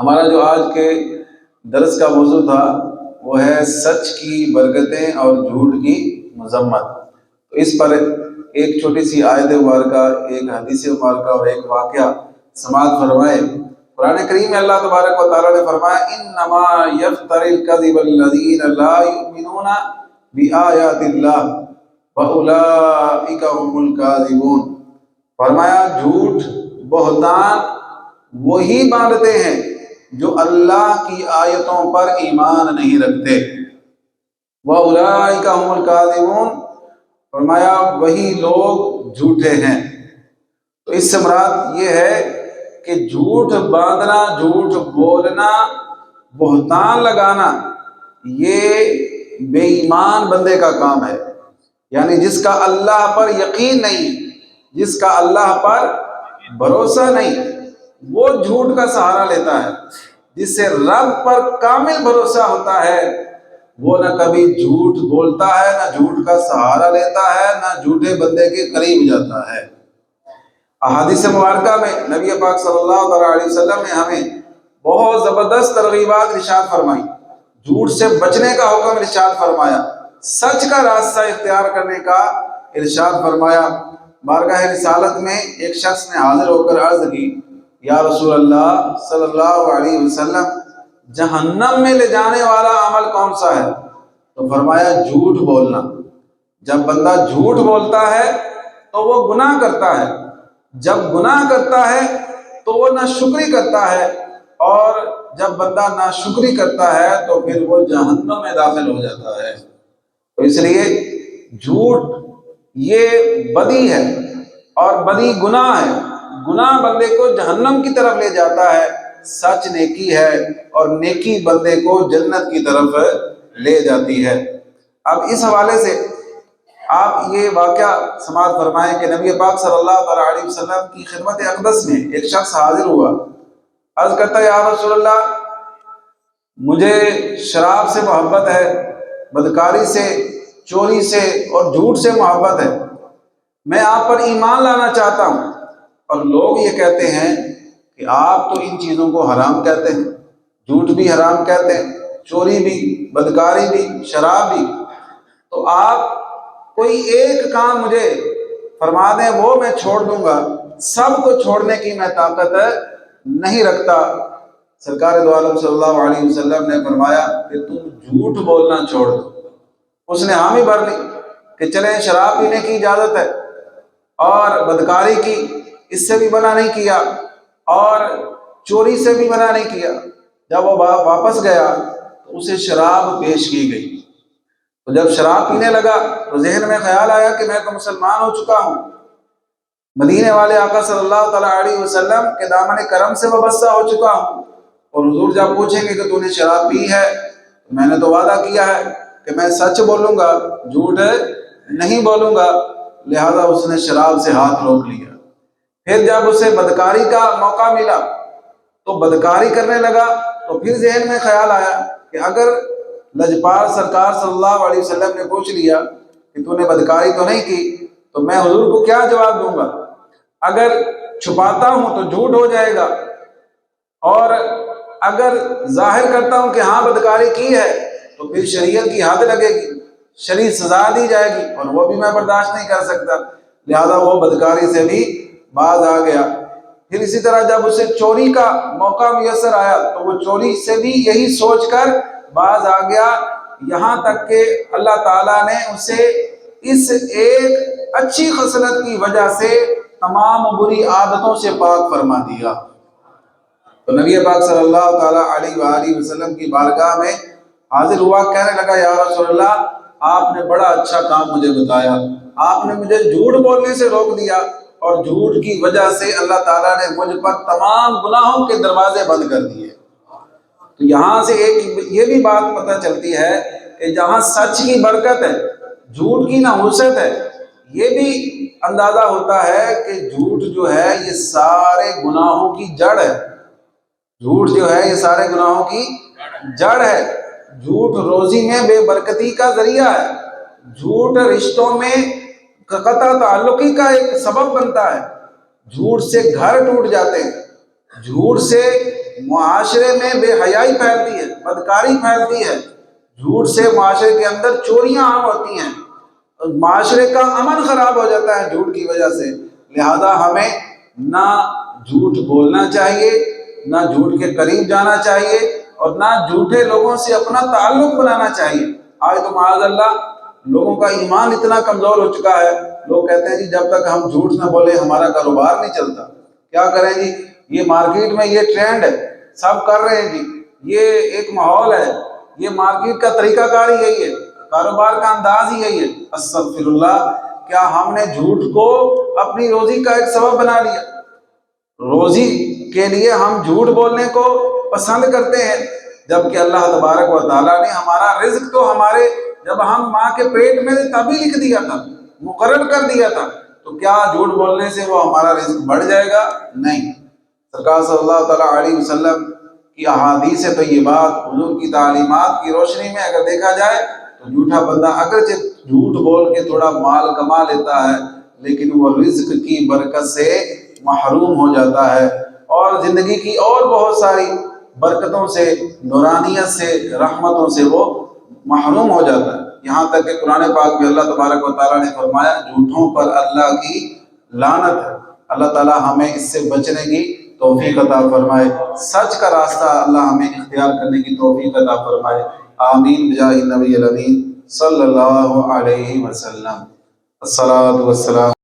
ہمارا جو آج کے درس کا موضوع تھا وہ ہے سچ کی برکتیں اور جھوٹ کی مذمت۔ تو اس پر ایک چھوٹی سی آیت مبارکہ، ایک حدیث مبارکہ اور ایک واقعہ سماعت فرمائے۔ قرآن کریم میں اللہ تبارک و تعالیٰ نے فرمایا انما یفتری الکذب الذین لا یؤمنون بآیات اللہ واولئک هم الکاذبون۔ فرمایا جھوٹ بہتان وہی باندھتے ہیں جو اللہ کی آیتوں پر ایمان نہیں رکھتے۔ وَأُولَٰئِكَ هُمُ الْكَاذِبُونَ، فرمایا وہی لوگ جھوٹے ہیں۔ تو اس سے مراد یہ ہے کہ جھوٹ باندھنا، جھوٹ بولنا، بہتان لگانا، یہ بے ایمان بندے کا کام ہے۔ یعنی جس کا اللہ پر یقین نہیں، جس کا اللہ پر بھروسہ نہیں، وہ جھوٹ کا سہارا لیتا ہے۔ جس سے رب پر کامل بھروسہ ہوتا ہے وہ نہ کبھی جھوٹ بولتا ہے، نہ جھوٹ کا سہارا لیتا ہے، نہ جھوٹے بندے کے قریب جاتا ہے۔ احادیث مبارکہ میں نبی پاک صلی اللہ علیہ وسلم نے ہمیں بہت زبردست ترغیبات ارشاد فرمائی، جھوٹ سے بچنے کا حکم ارشاد فرمایا، سچ کا راستہ اختیار کرنے کا ارشاد فرمایا۔ بارگاہ رسالت میں ایک شخص نے حاضر ہو کر عرض کی یا رسول اللہ صلی اللہ علیہ وسلم، جہنم میں لے جانے والا عمل کون سا ہے؟ تو فرمایا جھوٹ بولنا۔ جب بندہ جھوٹ بولتا ہے تو وہ گناہ کرتا ہے، جب گناہ کرتا ہے تو وہ ناشکری کرتا ہے، اور جب بندہ ناشکری کرتا ہے تو پھر وہ جہنم میں داخل ہو جاتا ہے۔ تو اس لیے جھوٹ یہ بدی ہے اور بدی گناہ ہے، گناہ بندے کو جہنم کی طرف لے جاتا ہے، سچ نیکی ہے اور نیکی بندے کو جنت کی طرف لے جاتی ہے۔ اب اس حوالے سے آپ یہ واقعہ سماعت فرمائیں کہ نبی پاک صلی اللہ علیہ وسلم کی خدمت اقدس میں ایک شخص حاضر ہوا، عرض کرتا ہے یا رسول اللہ، مجھے شراب سے محبت ہے، بدکاری سے، چوری سے اور جھوٹ سے محبت ہے، میں آپ پر ایمان لانا چاہتا ہوں۔ اور لوگ یہ کہتے ہیں کہ آپ تو ان چیزوں کو حرام کہتے ہیں، جھوٹ بھی حرام کہتے ہیں، چوری بھی، بدکاری بھی، شراب بھی، تو آپ کوئی ایک کام مجھے فرما دیں وہ میں چھوڑ دوں گا، سب کو چھوڑنے کی میں طاقت نہیں رکھتا۔ سرکار دو عالم صلی اللہ علیہ وسلم نے فرمایا کہ تم جھوٹ بولنا چھوڑ دو۔ اس نے حامی بھر لی کہ چلیں شراب پینے کی اجازت ہے، اور بدکاری کی اس سے بھی منع نہیں کیا، اور چوری سے بھی منع نہیں کیا۔ جب وہ واپس گیا تو اسے شراب پیش کی گئی، تو جب شراب پینے لگا تو ذہن میں خیال آیا کہ میں تو مسلمان ہو چکا ہوں، مدینے والے آقا صلی اللہ تعالیٰ علیہ وسلم کے دامن کرم سے وابستہ ہو چکا ہوں، اور حضور جب پوچھیں گے کہ تو نے شراب پی ہے، تو میں نے تو وعدہ کیا ہے کہ میں سچ بولوں گا، جھوٹ نہیں بولوں گا، لہذا اس نے شراب سے ہاتھ روک لیا۔ پھر جب اسے بدکاری کا موقع ملا تو بدکاری کرنے لگا، تو پھر ذہن میں خیال آیا کہ اگر لجپال سرکار صلی اللہ علیہ وسلم نے پوچھ لیا کہ تو نے بدکاری تو نہیں کی، تو میں حضور کو کیا جواب دوں گا؟ اگر چھپاتا ہوں تو جھوٹ ہو جائے گا، اور اگر ظاہر کرتا ہوں کہ ہاں بدکاری کی ہے تو پھر شریعت کی حد لگے گی، شرعی سزا دی جائے گی، اور وہ بھی میں برداشت نہیں کر سکتا، لہذا وہ بدکاری سے بھی باز آ گیا۔ پھر اسی طرح جب اسے چوری کا موقع میسر آیا تو وہ چوری سے بھی یہی سوچ کر باز آ گیا، یہاں تک کہ اللہ تعالیٰ نے اسے اس ایک اچھی خصلت کی وجہ سے تمام بری عادتوں سے پاک فرما دیا۔ تو نبی پاک صلی اللہ تعالیٰ علیہ وآلہ وسلم کی بارگاہ میں حاضر ہوا، کہنے لگا یا رسول اللہ، آپ نے بڑا اچھا کام مجھے بتایا، آپ نے مجھے جھوٹ بولنے سے روک دیا، اور جھوٹ کی وجہ سے اللہ تعالیٰ نے مجھ پر تمام گناہوں کے دروازے بند کر دیے۔ تو یہاں سے ایک یہ بھی بات پتہ چلتی ہے کہ جہاں سچ کی برکت ہے، جھوٹ کی نحوست ہے، یہ بھی اندازہ ہوتا ہے کہ جھوٹ جو ہے یہ سارے گناہوں کی جڑ ہے، جھوٹ جو ہے یہ سارے گناہوں کی جڑ ہے، جھوٹ روزی میں بے برکتی کا ذریعہ ہے، جھوٹ رشتوں میں قطع تعلقی کا ایک سبب بنتا ہے، جھوٹ سے گھر ٹوٹ جاتے ہیں، جھوٹ سے معاشرے میں بے حیائی پھیلتی ہے، بدکاری پھیلتی ہے، جھوٹ سے معاشرے کے اندر چوریاں عام ہوتی ہیں، معاشرے کا امن خراب ہو جاتا ہے جھوٹ کی وجہ سے۔ لہذا ہمیں نہ جھوٹ بولنا چاہیے، نہ جھوٹ کے قریب جانا چاہیے، اور نہ جھوٹے لوگوں سے اپنا تعلق بنانا چاہیے۔ آج تو معاذ اللہ لوگوں کا ایمان اتنا کمزور ہو چکا ہے، لوگ کہتے ہیں جی جب تک ہم جھوٹ نہ بولے ہمارا کاروبار نہیں چلتا۔ کیا کریں جی، یہ مارکیٹ میں یہ ٹرینڈ ہے، سب کر رہے ہیں جی، یہ ایک ماحول ہے، یہ مارکیٹ کا طریقہ کار ہی یہی ہے، کاروبار کا انداز ہی یہی ہے۔ استغفر اللہ، کیا ہم نے جھوٹ کو اپنی روزی کا ایک سبب بنا لیا؟ روزی کے لیے ہم جھوٹ بولنے کو پسند کرتے ہیں، جبکہ اللہ تبارک و تعالیٰ نے ہمارا رزق تو ہمارے جب ہم ماں کے پیٹ میں تبھی لکھ دیا تھا، مقرر کر دیا تھا، تو کیا جھوٹ بولنے سے وہ ہمارا رزق بڑھ جائے گا؟ نہیں۔ سرکار صلی اللہ تعالیٰ علیہ وسلم کی احادیث طیبات، حضور کی تعلیمات کی روشنی میں اگر دیکھا جائے تو جھوٹا بندہ اگرچہ جھوٹ بول کے تھوڑا مال کما لیتا ہے، لیکن وہ رزق کی برکت سے محروم ہو جاتا ہے، اور زندگی کی اور بہت ساری برکتوں سے، نورانیت سے، رحمتوں سے وہ محروم ہو جاتا ہے۔ یہاں تک کہ قرآن پاک میں اللہ تبارک و تعالیٰ نے فرمایا جھوٹوں پر اللہ کی لعنت ہے۔ اللہ تعالیٰ ہمیں اس سے بچنے کی توفیق عطا فرمائے، سچ کا راستہ اللہ ہمیں اختیار کرنے کی توفیق عطا فرمائے۔ آمین بجاہ النبی الامین صلی اللہ علیہ وسلم۔ الصلاۃ والسلام